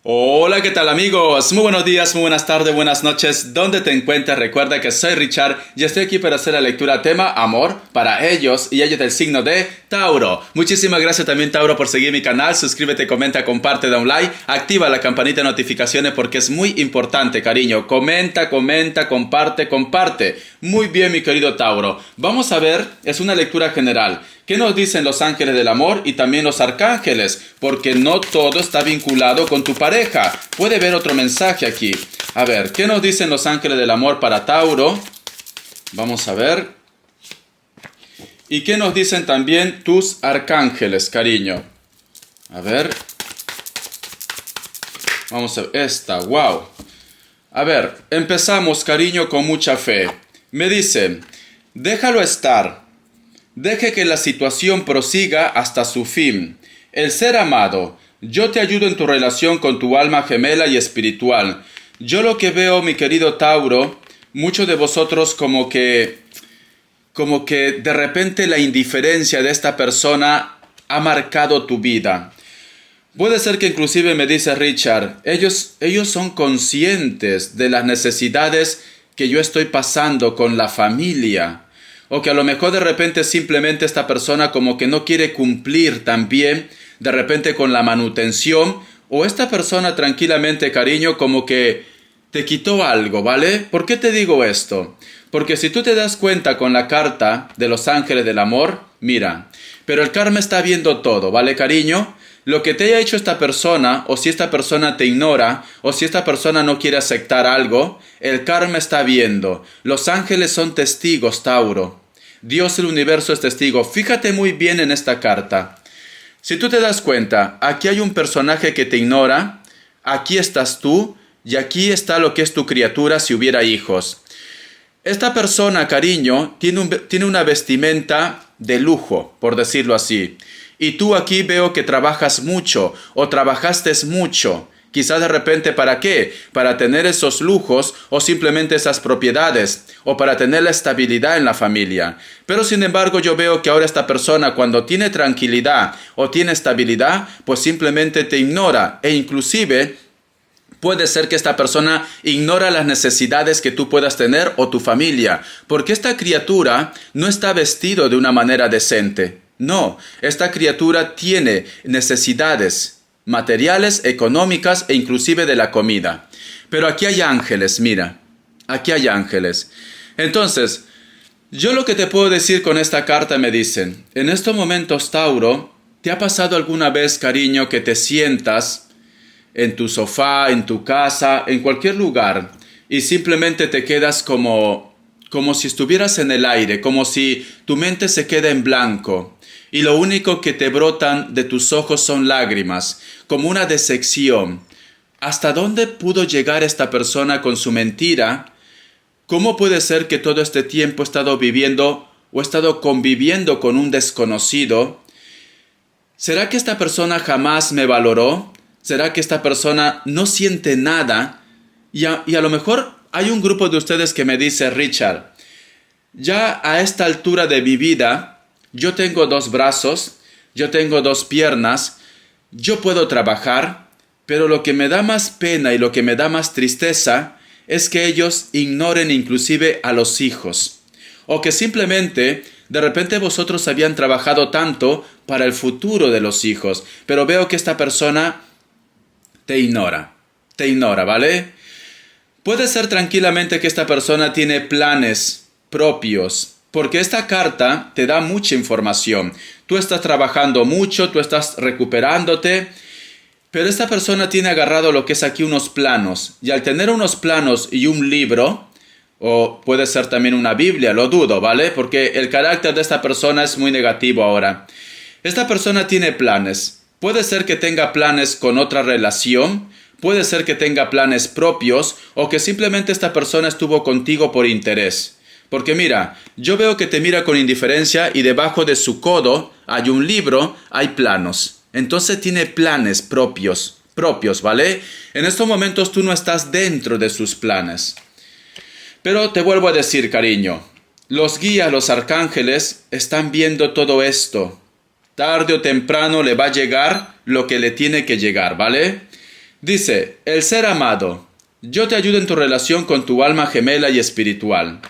Hola, ¿qué tal amigos? Muy buenos días, muy buenas tardes, buenas noches. ¿Dónde te encuentras? Recuerda que soy Richard y estoy aquí para hacer la lectura tema amor para ellos y ellos del signo de Tauro. Muchísimas gracias también Tauro por seguir mi canal. Suscríbete, comenta, comparte, da un like, activa la campanita de notificaciones porque es muy importante, cariño. Comenta, comparte, comparte. Muy bien, mi querido Tauro. Vamos a ver, es una lectura general. ¿Qué nos dicen los ángeles del amor y también los arcángeles? Porque no todo está vinculado con tu pareja. Puede ver otro mensaje aquí. A ver, ¿qué nos dicen los ángeles del amor para Tauro? Vamos a ver. ¿Y qué nos dicen también tus arcángeles, cariño? A ver. Vamos a ver. Esta, wow. A ver, empezamos, cariño, con mucha fe. Me dicen, déjalo estar. Deje que la situación prosiga hasta su fin. El ser amado, yo te ayudo en tu relación con tu alma gemela y espiritual. Yo lo que veo, mi querido Tauro, muchos de vosotros como que de repente la indiferencia de esta persona ha marcado tu vida. Puede ser que inclusive me dice Richard, ellos son conscientes de las necesidades que yo estoy pasando con la familia. O que a lo mejor de repente simplemente esta persona como que no quiere cumplir también de repente con la manutención. O esta persona tranquilamente, cariño, como que te quitó algo, ¿vale? ¿Por qué te digo esto? Porque si tú te das cuenta con la carta de los ángeles del amor, mira, pero el karma está viendo todo, ¿vale, cariño? Lo que te haya hecho esta persona, o si esta persona te ignora, o si esta persona no quiere aceptar algo, el karma está viendo. Los ángeles son testigos, Tauro. Dios, el universo, es testigo. Fíjate muy bien en esta carta. Si tú te das cuenta, aquí hay un personaje que te ignora, aquí estás tú, y aquí está lo que es tu criatura si hubiera hijos. Esta persona, cariño, tiene una vestimenta de lujo, por decirlo así. Y tú aquí veo que trabajas mucho, o trabajaste mucho. Quizás de repente, ¿para qué? Para tener esos lujos o simplemente esas propiedades o para tener la estabilidad en la familia. Pero sin embargo yo veo que ahora esta persona cuando tiene tranquilidad o tiene estabilidad, pues simplemente te ignora e inclusive puede ser que esta persona ignora las necesidades que tú puedas tener o tu familia, porque esta criatura no está vestido de una manera decente. No, esta criatura tiene necesidades materiales, económicas e inclusive de la comida. Pero aquí hay ángeles, mira, aquí hay ángeles. Entonces, yo lo que te puedo decir con esta carta me dicen, en estos momentos, Tauro, ¿te ha pasado alguna vez, cariño, que te sientas en tu sofá, en tu casa, en cualquier lugar y simplemente te quedas como si estuvieras en el aire, como si tu mente se queda en blanco? Y lo único que te brotan de tus ojos son lágrimas, como una decepción. ¿Hasta dónde pudo llegar esta persona con su mentira? ¿Cómo puede ser que todo este tiempo he estado viviendo o he estado conviviendo con un desconocido? ¿Será que esta persona jamás me valoró? ¿Será que esta persona no siente nada? Y a lo mejor hay un grupo de ustedes que me dice, Richard, ya a esta altura de mi vida, yo tengo 2 brazos, yo tengo 2 piernas, yo puedo trabajar, pero lo que me da más pena y lo que me da más tristeza es que ellos ignoren inclusive a los hijos. O que simplemente, de repente vosotros habían trabajado tanto para el futuro de los hijos, pero veo que esta persona te ignora, ¿vale? Puede ser tranquilamente que esta persona tiene planes propios, porque esta carta te da mucha información. Tú estás trabajando mucho, tú estás recuperándote, pero esta persona tiene agarrado lo que es aquí unos planos. Y al tener unos planos y un libro, o puede ser también una Biblia, lo dudo, ¿vale? Porque el carácter de esta persona es muy negativo ahora. Esta persona tiene planes. Puede ser que tenga planes con otra relación, puede ser que tenga planes propios, o que simplemente esta persona estuvo contigo por interés. Porque mira, yo veo que te mira con indiferencia y debajo de su codo hay un libro, hay planos. Entonces tiene planes propios, ¿vale? En estos momentos tú no estás dentro de sus planes. Pero te vuelvo a decir, cariño, los guías, los arcángeles, están viendo todo esto. Tarde o temprano le va a llegar lo que le tiene que llegar, ¿vale? Dice, el ser amado, yo te ayudo en tu relación con tu alma gemela y espiritual.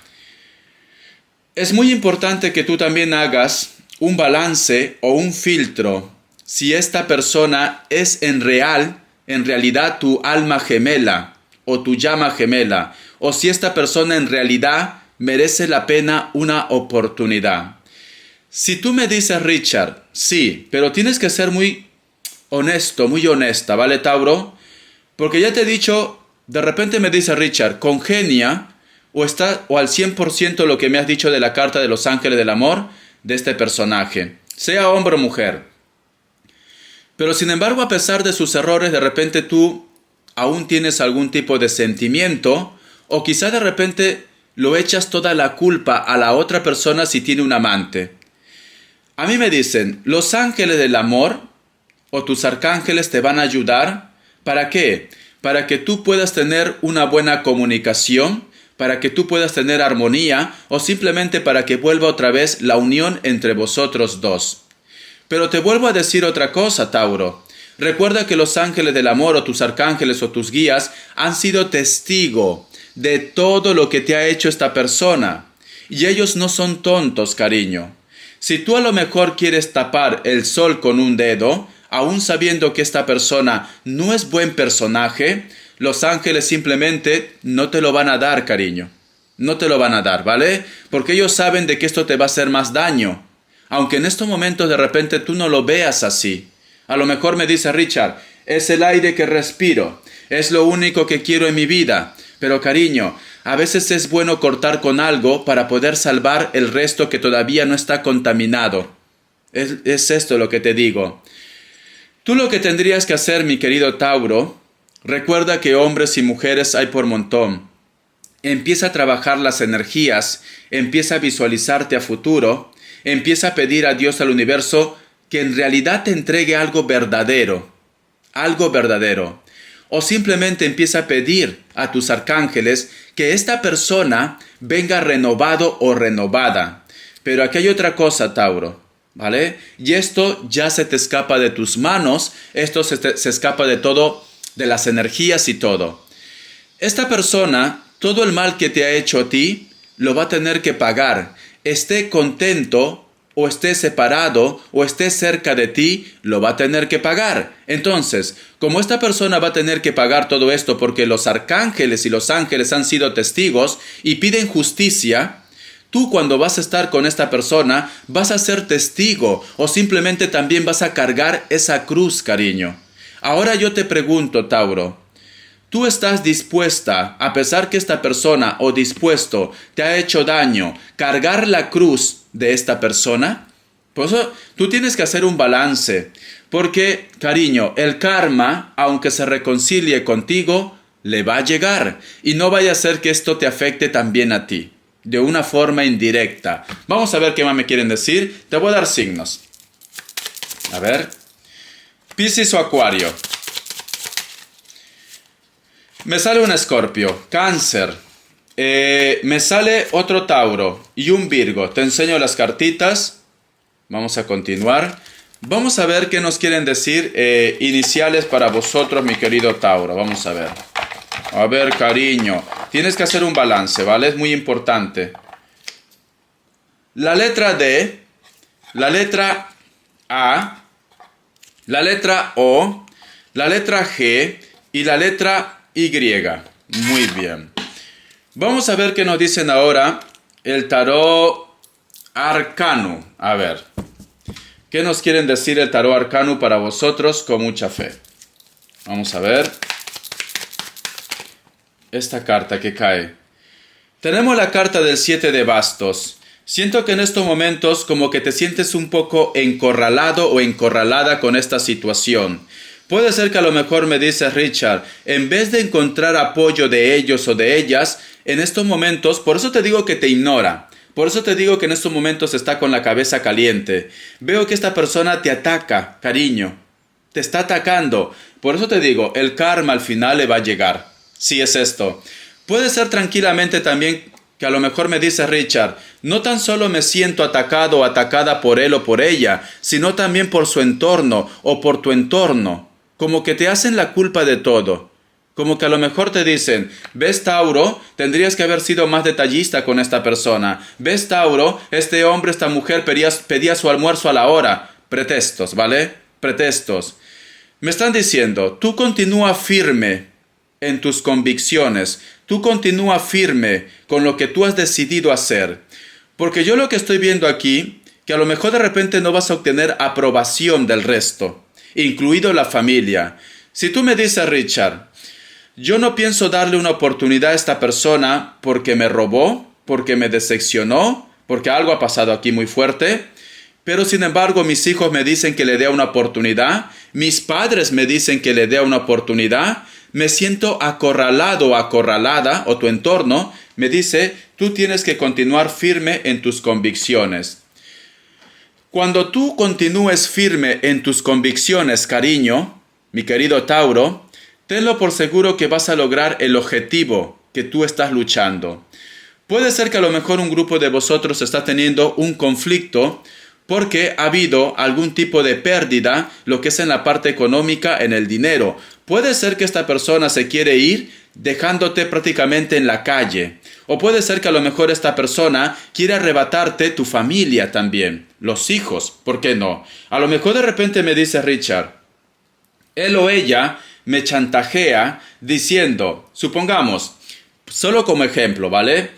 Es muy importante que tú también hagas un balance o un filtro si esta persona es en realidad tu alma gemela o tu llama gemela, o si esta persona en realidad merece la pena una oportunidad. Si tú me dices, Richard, sí, pero tienes que ser muy honesto, muy honesta, ¿vale, Tauro? Porque ya te he dicho, de repente me dice Richard, congenia o está o al 100% lo que me has dicho de la carta de los ángeles del amor de este personaje, sea hombre o mujer. Pero sin embargo, a pesar de sus errores, de repente tú aún tienes algún tipo de sentimiento, o quizá de repente lo echas toda la culpa a la otra persona si tiene un amante. A mí me dicen, los ángeles del amor o tus arcángeles te van a ayudar. ¿Para qué? Para que tú puedas tener una buena comunicación, para que tú puedas tener armonía, o simplemente para que vuelva otra vez la unión entre vosotros dos. Pero te vuelvo a decir otra cosa, Tauro. Recuerda que los ángeles del amor o tus arcángeles o tus guías han sido testigo de todo lo que te ha hecho esta persona. Y ellos no son tontos, cariño. Si tú a lo mejor quieres tapar el sol con un dedo, aún sabiendo que esta persona no es buen personaje, los ángeles simplemente no te lo van a dar, cariño. No te lo van a dar, ¿vale? Porque ellos saben de que esto te va a hacer más daño. Aunque en estos momentos de repente tú no lo veas así. A lo mejor me dice Richard, es el aire que respiro, es lo único que quiero en mi vida. Pero cariño, a veces es bueno cortar con algo para poder salvar el resto que todavía no está contaminado. Es esto lo que te digo. Tú lo que tendrías que hacer, mi querido Tauro, recuerda que hombres y mujeres hay por montón. Empieza a trabajar las energías, empieza a visualizarte a futuro, empieza a pedir a Dios, al universo, que en realidad te entregue algo verdadero. Algo verdadero. O simplemente empieza a pedir a tus arcángeles que esta persona venga renovado o renovada. Pero aquí hay otra cosa, Tauro, ¿vale? Y esto ya se te escapa de tus manos, esto se escapa de todo, de las energías y todo. Esta persona, todo el mal que te ha hecho a ti, lo va a tener que pagar. Esté contento o esté separado o esté cerca de ti, lo va a tener que pagar. Entonces, como esta persona va a tener que pagar todo esto porque los arcángeles y los ángeles han sido testigos y piden justicia, tú cuando vas a estar con esta persona vas a ser testigo o simplemente también vas a cargar esa cruz, cariño. Ahora yo te pregunto, Tauro, ¿tú estás dispuesta, a pesar que esta persona o dispuesto te ha hecho daño, cargar la cruz de esta persona? Por eso tú tienes que hacer un balance, porque, cariño, el karma, aunque se reconcilie contigo, le va a llegar, y no vaya a ser que esto te afecte también a ti, de una forma indirecta. Vamos a ver qué más me quieren decir. Te voy a dar signos. A ver. Piscis o Acuario. Me sale un Escorpio, Cáncer, me sale otro Tauro y un Virgo. Te enseño las cartitas. Vamos a continuar. Vamos a ver qué nos quieren decir iniciales para vosotros, mi querido Tauro. Vamos a ver. A ver, cariño, tienes que hacer un balance, ¿vale? Es muy importante. La letra D, la letra A, la letra O, la letra G y la letra Y. Muy bien. Vamos a ver qué nos dicen ahora el tarot arcano. A ver. ¿Qué nos quieren decir el tarot arcano para vosotros con mucha fe? Vamos a ver. Esta carta que cae. Tenemos la carta del 7 de bastos. Siento que en estos momentos como que te sientes un poco encorralado o encorralada con esta situación. Puede ser que a lo mejor me dices, Richard, en vez de encontrar apoyo de ellos o de ellas, en estos momentos, por eso te digo que te ignora. Por eso te digo que en estos momentos está con la cabeza caliente. Veo que esta persona te ataca, cariño. Te está atacando. Por eso te digo, el karma al final le va a llegar. Sí, es esto. Puede ser tranquilamente también que a lo mejor me dice Richard, no tan solo me siento atacado o atacada por él o por ella, sino también por su entorno o por tu entorno. como que te hacen la culpa de todo. Como que a lo mejor te dicen, ves Tauro, tendrías que haber sido más detallista con esta persona. Ves Tauro, este hombre, esta mujer pedía su almuerzo a la hora. Pretextos, ¿vale? Pretextos. Me están diciendo, tú continúa firme en tus convicciones. Tú continúa firme con lo que tú has decidido hacer. Porque yo lo que estoy viendo aquí, que a lo mejor de repente no vas a obtener aprobación del resto, incluido la familia. Si tú me dices, Richard, yo no pienso darle una oportunidad a esta persona porque me robó, porque me decepcionó, porque algo ha pasado aquí muy fuerte, pero sin embargo mis hijos me dicen que le dé una oportunidad, mis padres me dicen que le dé una oportunidad, me siento acorralado o acorralada, o tu entorno me dice, tú tienes que continuar firme en tus convicciones. Cuando tú continúes firme en tus convicciones, cariño, mi querido Tauro, tenlo por seguro que vas a lograr el objetivo que tú estás luchando. Puede ser que a lo mejor un grupo de vosotros está teniendo un conflicto porque ha habido algún tipo de pérdida, lo que es en la parte económica, en el dinero. Puede ser que esta persona se quiere ir dejándote prácticamente en la calle. O puede ser que a lo mejor esta persona quiere arrebatarte tu familia también, los hijos, ¿por qué no? A lo mejor de repente me dice Richard, él o ella me chantajea diciendo, supongamos, solo como ejemplo, ¿vale?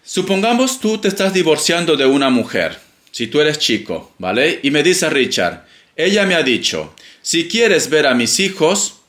Supongamos tú te estás divorciando de una mujer, si tú eres chico, ¿vale? Y me dice Richard, ella me ha dicho, si quieres ver a mis hijos,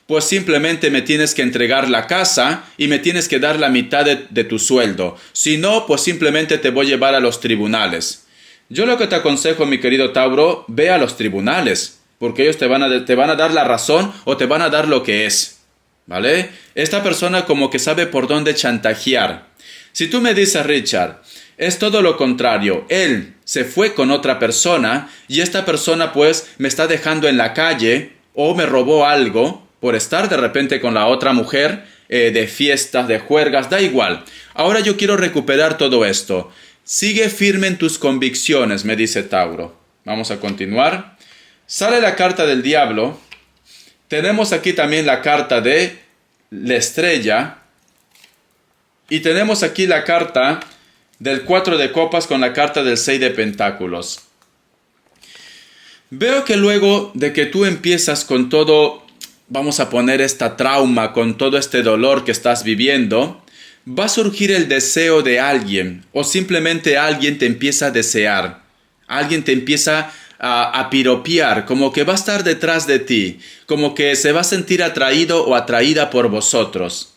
pues simplemente me tienes que entregar la casa y me tienes que dar la mitad de tu sueldo. Si no, pues simplemente te voy a llevar a los tribunales. Yo lo que te aconsejo, mi querido Tauro, ve a los tribunales, porque ellos te van a dar la razón o te van a dar lo que es, ¿vale? Esta persona como que sabe por dónde chantajear. Si tú me dices, Richard, es todo lo contrario, él se fue con otra persona y esta persona pues me está dejando en la calle o me robó algo por estar de repente con la otra mujer, de fiestas, de juergas, da igual. Ahora yo quiero recuperar todo esto. Sigue firme en tus convicciones, me dice Tauro. Vamos a continuar. Sale la carta del diablo. Tenemos aquí también la carta de la estrella. Y tenemos aquí la carta del 4 de copas con la carta del 6 de pentáculos. Veo que luego de que tú empiezas con todo, vamos a poner esta trauma, con todo este dolor que estás viviendo, va a surgir el deseo de alguien, o simplemente alguien te empieza a desear, alguien te empieza a piropear, como que va a estar detrás de ti, como que se va a sentir atraído o atraída por vosotros.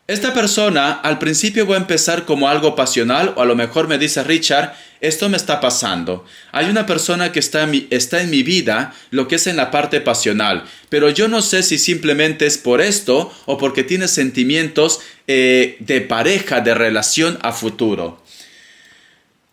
Esta persona al principio va a empezar como algo pasional, o a lo mejor me dice Richard, esto me está pasando. Hay una persona que está en mi vida, lo que es en la parte pasional, pero yo no sé si simplemente es por esto o porque tiene sentimientos de pareja, de relación a futuro.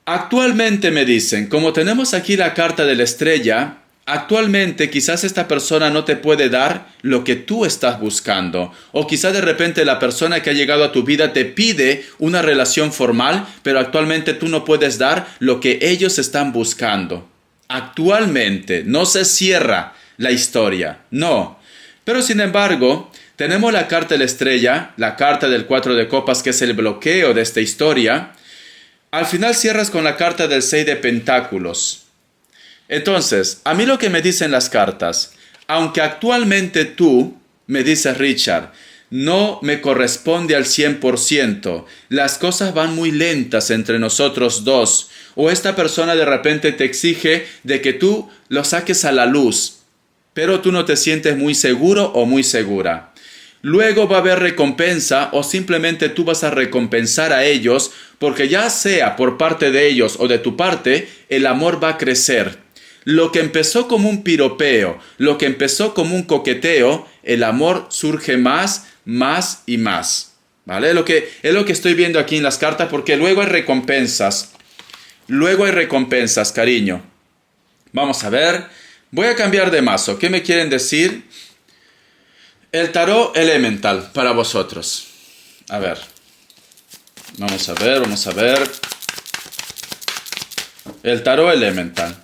Actualmente me dicen, como tenemos aquí la carta de la estrella, actualmente quizás esta persona no te puede dar lo que tú estás buscando. O quizás de repente la persona que ha llegado a tu vida te pide una relación formal, pero actualmente tú no puedes dar lo que ellos están buscando. Actualmente no se cierra la historia, no. Pero sin embargo, tenemos la carta de la estrella, la carta del 4 de copas que es el bloqueo de esta historia. Al final cierras con la carta del 6 de pentáculos. Entonces, a mí lo que me dicen las cartas, aunque actualmente tú, me dices Richard, no me corresponde al 100%, las cosas van muy lentas entre nosotros dos, o esta persona de repente te exige de que tú lo saques a la luz, pero tú no te sientes muy seguro o muy segura. Luego va a haber recompensa o simplemente tú vas a recompensar a ellos porque ya sea por parte de ellos o de tu parte, el amor va a crecer. Lo que empezó como un piropeo, lo que empezó como un coqueteo, el amor surge más y más. ¿Vale? Es lo que estoy viendo aquí en las cartas porque luego hay recompensas. Luego hay recompensas, cariño. Vamos a ver. Voy a cambiar de mazo. ¿Qué me quieren decir? El tarot elemental para vosotros. A ver. Vamos a ver. El tarot elemental.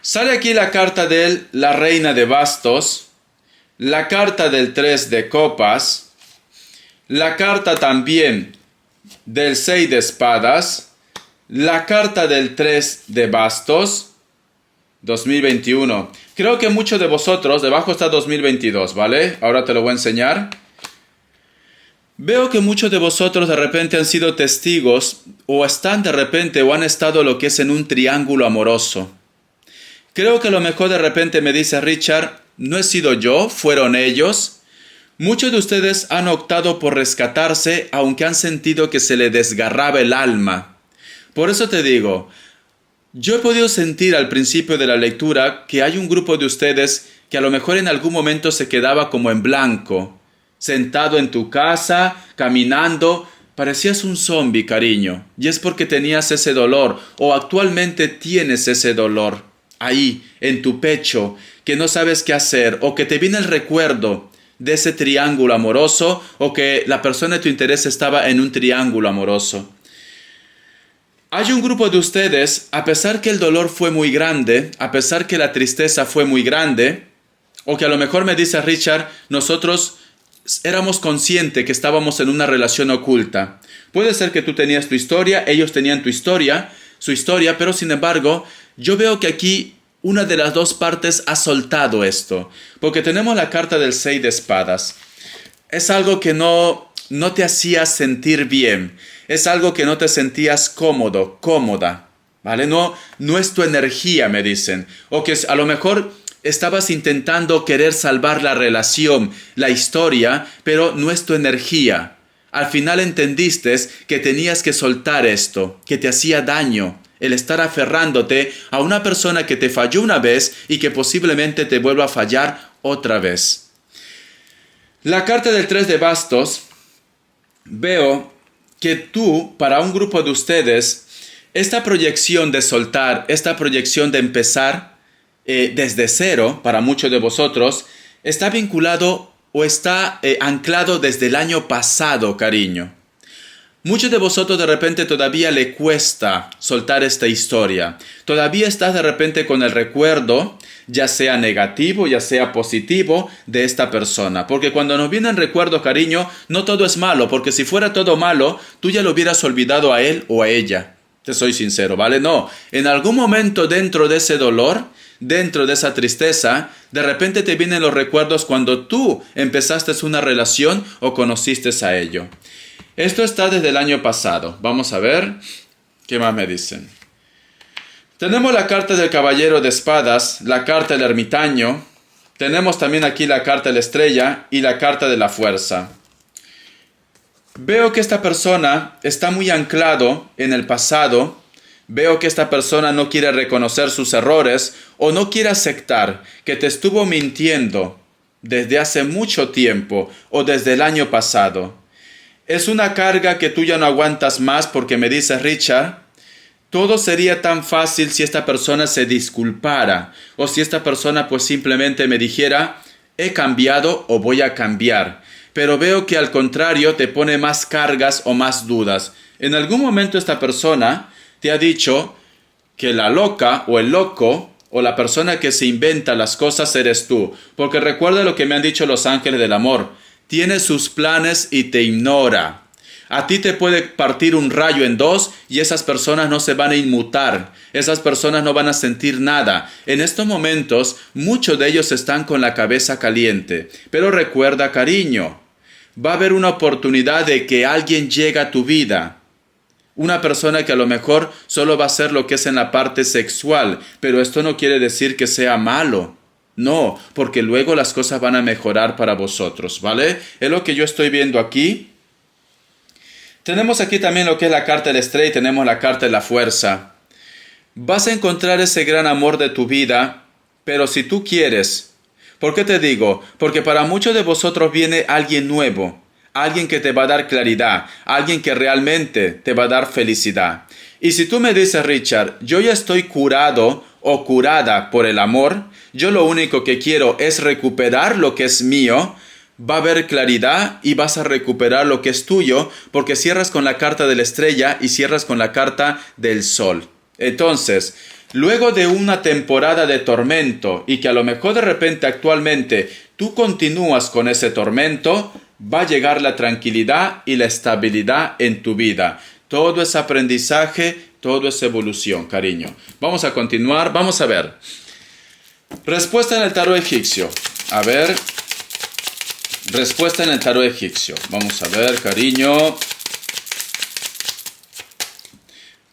Sale aquí la carta de la reina de bastos, la carta del 3 de copas, la carta también del 6 de espadas, la carta del 3 de bastos, 2021. Creo que muchos de vosotros, debajo está 2022, ¿vale? Ahora te lo voy a enseñar. Veo que muchos de vosotros de repente han sido testigos o están de repente o han estado lo que es en un triángulo amoroso. Creo que a lo mejor de repente me dice Richard, no he sido yo, fueron ellos. Muchos de ustedes han optado por rescatarse aunque han sentido que se le desgarraba el alma. Por eso te digo, yo he podido sentir al principio de la lectura que hay un grupo de ustedes que a lo mejor en algún momento se quedaba como en blanco, sentado en tu casa, caminando, parecías un zombi, cariño, y es porque tenías ese dolor, o actualmente tienes ese dolor, ahí, en tu pecho, que no sabes qué hacer, o que te viene el recuerdo de ese triángulo amoroso, o que la persona de tu interés estaba en un triángulo amoroso. Hay un grupo de ustedes, a pesar que el dolor fue muy grande, a pesar que la tristeza fue muy grande, o que a lo mejor me dice Richard, nosotros éramos conscientes que estábamos en una relación oculta. Puede ser que tú tenías tu historia, ellos tenían su historia, pero sin embargo, yo veo que aquí una de las dos partes ha soltado esto, porque tenemos la carta del 6 de espadas. Es algo que no te hacía sentir bien, es algo que no te sentías cómodo, cómoda, ¿vale? No es tu energía, me dicen, o que a lo mejor estabas intentando querer salvar la relación, la historia, pero no es tu energía. Al final entendiste que tenías que soltar esto, que te hacía daño, el estar aferrándote a una persona que te falló una vez y que posiblemente te vuelva a fallar otra vez. La carta del 3 de bastos, veo que tú, para un grupo de ustedes, esta proyección de soltar, esta proyección de empezar, desde cero, para muchos de vosotros, está vinculado o está anclado desde el año pasado, cariño. Muchos de vosotros de repente todavía le cuesta soltar esta historia. Todavía estás de repente con el recuerdo, ya sea negativo, ya sea positivo, de esta persona. Porque cuando nos vienen recuerdos, cariño, no todo es malo. Porque si fuera todo malo, tú ya lo hubieras olvidado a él o a ella. Te soy sincero, ¿vale? No. En algún momento dentro de ese dolor, dentro de esa tristeza, de repente te vienen los recuerdos cuando tú empezaste una relación o conociste a ello. Esto está desde el año pasado. Vamos a ver qué más me dicen. Tenemos la carta del caballero de espadas, la carta del ermitaño. Tenemos también aquí la carta de la estrella y la carta de la fuerza. Veo que esta persona está muy anclado en el pasado. Veo que esta persona no quiere reconocer sus errores o no quiere aceptar que te estuvo mintiendo desde hace mucho tiempo o desde el año pasado. Es una carga que tú ya no aguantas más porque me dice Richard, todo sería tan fácil si esta persona se disculpara o si esta persona pues simplemente me dijera, he cambiado o voy a cambiar. Pero veo que al contrario te pone más cargas o más dudas. En algún momento esta persona te ha dicho que la loca o el loco o la persona que se inventa las cosas eres tú. Porque recuerda lo que me han dicho los ángeles del amor. Tiene sus planes y te ignora. A ti te puede partir un rayo en dos y esas personas no se van a inmutar. Esas personas no van a sentir nada. En estos momentos, muchos de ellos están con la cabeza caliente. Pero recuerda, cariño, va a haber una oportunidad de que alguien llegue a tu vida. Una persona que a lo mejor solo va a hacer lo que es en la parte sexual. Pero esto no quiere decir que sea malo. No, porque luego las cosas van a mejorar para vosotros, ¿vale? Es lo que yo estoy viendo aquí. Tenemos aquí también lo que es la carta del estrella y tenemos la carta de la fuerza. Vas a encontrar ese gran amor de tu vida, pero si tú quieres. ¿Por qué te digo? Porque para muchos de vosotros viene alguien nuevo, alguien que te va a dar claridad, alguien que realmente te va a dar felicidad. Y si tú me dices, Richard, yo ya estoy curado o curada por el amor, yo lo único que quiero es recuperar lo que es mío, va a haber claridad y vas a recuperar lo que es tuyo, porque cierras con la carta de la estrella y cierras con la carta del sol. Entonces, luego de una temporada de tormento y que a lo mejor de repente actualmente tú continúas con ese tormento, va a llegar la tranquilidad y la estabilidad en tu vida. Todo es aprendizaje, todo es evolución, cariño. Vamos a continuar, vamos a ver. Respuesta en el tarot egipcio. A ver. Respuesta en el tarot egipcio. Vamos a ver, cariño.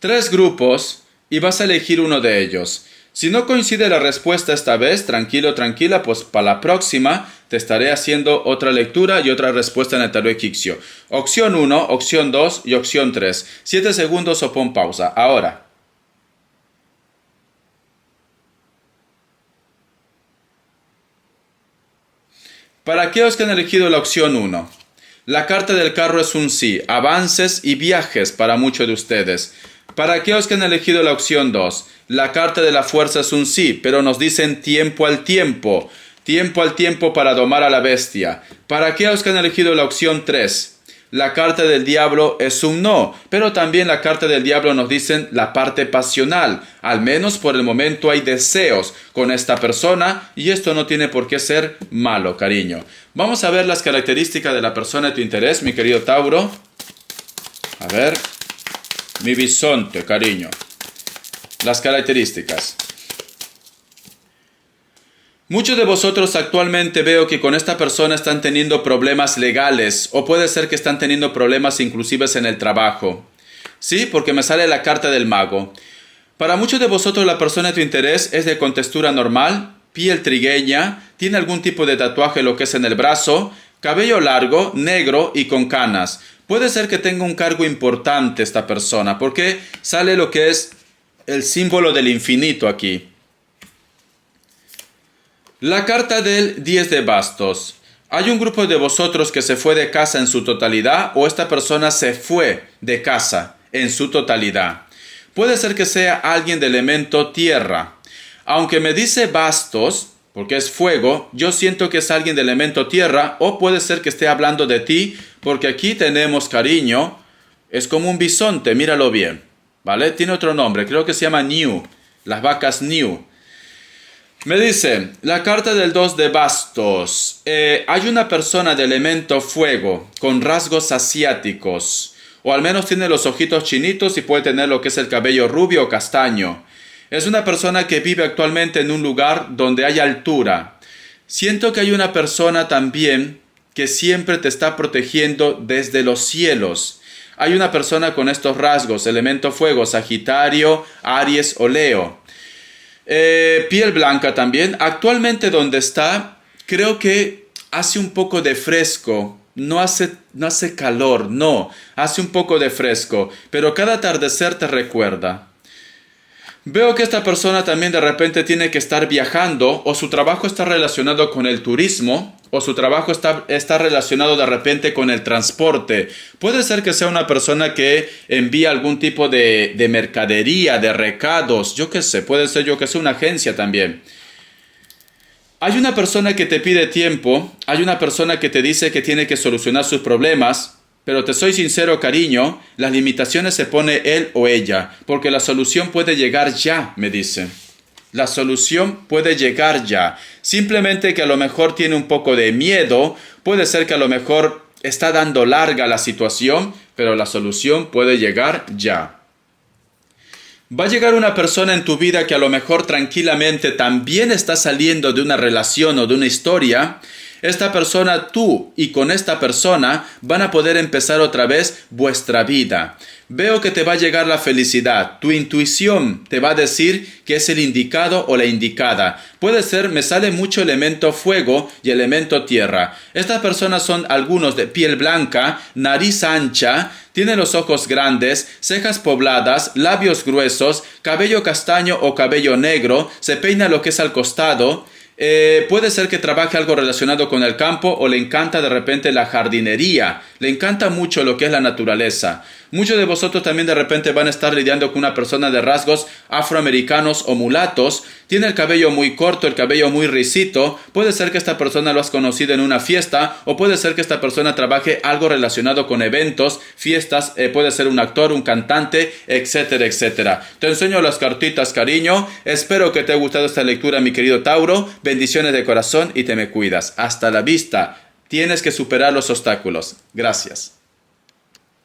3 grupos y vas a elegir uno de ellos. Si no coincide la respuesta esta vez, tranquilo, tranquila, pues para la próxima te estaré haciendo otra lectura y otra respuesta en el tarot egipcio. Opción 1, opción 2 y opción 3. 7 segundos o pon pausa. Ahora. Para aquellos que han elegido la opción 1, la carta del carro es un sí, avances y viajes para muchos de ustedes. Para aquellos que han elegido la opción 2, la carta de la fuerza es un sí, pero nos dicen tiempo al tiempo para domar a la bestia. Para aquellos que han elegido la opción 3, la carta del diablo es un no, pero también la carta del diablo nos dicen la parte pasional. Al menos por el momento hay deseos con esta persona y esto no tiene por qué ser malo, cariño. Vamos a ver las características de la persona de tu interés, mi querido Tauro. A ver, mi bisonte, cariño. Las características. Muchos de vosotros actualmente veo que con esta persona están teniendo problemas legales o puede ser que están teniendo problemas inclusive en el trabajo. Sí, porque me sale la carta del mago. Para muchos de vosotros la persona de tu interés es de contextura normal, piel trigueña, tiene algún tipo de tatuaje lo que es en el brazo, cabello largo, negro y con canas. Puede ser que tenga un cargo importante esta persona porque sale lo que es el símbolo del infinito aquí. La carta del 10 de bastos. ¿Hay un grupo de vosotros que se fue de casa en su totalidad o esta persona se fue de casa en su totalidad? Puede ser que sea alguien de elemento tierra. Aunque me dice bastos, porque es fuego, yo siento que es alguien de elemento tierra o puede ser que esté hablando de ti porque aquí tenemos, cariño, es como un bisonte, míralo bien, ¿vale? Tiene otro nombre, creo que se llama New, las vacas New. Me dice, la carta del 2 de bastos. Hay una persona de elemento fuego con rasgos asiáticos. O al menos tiene los ojitos chinitos y puede tener lo que es el cabello rubio o castaño. Es una persona que vive actualmente en un lugar donde hay altura. Siento que hay una persona también que siempre te está protegiendo desde los cielos. Hay una persona con estos rasgos, elemento fuego, Sagitario, Aries o Leo. Piel blanca también. Actualmente donde está, creo que hace un poco de fresco. No hace calor, no. Hace un poco de fresco. Pero cada atardecer te recuerda. Veo que esta persona también de repente tiene que estar viajando o su trabajo está relacionado con el turismo o su trabajo está relacionado de repente con el transporte. Puede ser que sea una persona que envía algún tipo de mercadería, de recados, yo qué sé, puede ser yo que sea una agencia también. Hay una persona que te pide tiempo, hay una persona que te dice que tiene que solucionar sus problemas. Pero te soy sincero, cariño, las limitaciones se pone él o ella, porque la solución puede llegar ya, me dice. La solución puede llegar ya. Simplemente que a lo mejor tiene un poco de miedo, puede ser que a lo mejor está dando larga la situación, pero la solución puede llegar ya. Va a llegar una persona en tu vida que a lo mejor tranquilamente también está saliendo de una relación o de una historia. Esta persona, tú y con esta persona van a poder empezar otra vez vuestra vida. Veo que te va a llegar la felicidad. Tu intuición te va a decir que es el indicado o la indicada. Puede ser, me sale mucho elemento fuego y elemento tierra. Estas personas son algunos de piel blanca, nariz ancha, tienen los ojos grandes, cejas pobladas, labios gruesos, cabello castaño o cabello negro, se peina lo que es al costado. Puede ser que trabaje algo relacionado con el campo o le encanta de repente la jardinería. Le encanta mucho lo que es la naturaleza. Muchos de vosotros también de repente van a estar lidiando con una persona de rasgos afroamericanos o mulatos. Tiene el cabello muy corto, el cabello muy rizito. Puede ser que esta persona lo has conocido en una fiesta, o puede ser que esta persona trabaje algo relacionado con eventos, fiestas, puede ser un actor, un cantante, etcétera, etcétera. Te enseño las cartitas, cariño. Espero que te haya gustado esta lectura, mi querido Tauro. Bendiciones de corazón y te me cuidas. Hasta la vista. Tienes que superar los obstáculos. Gracias.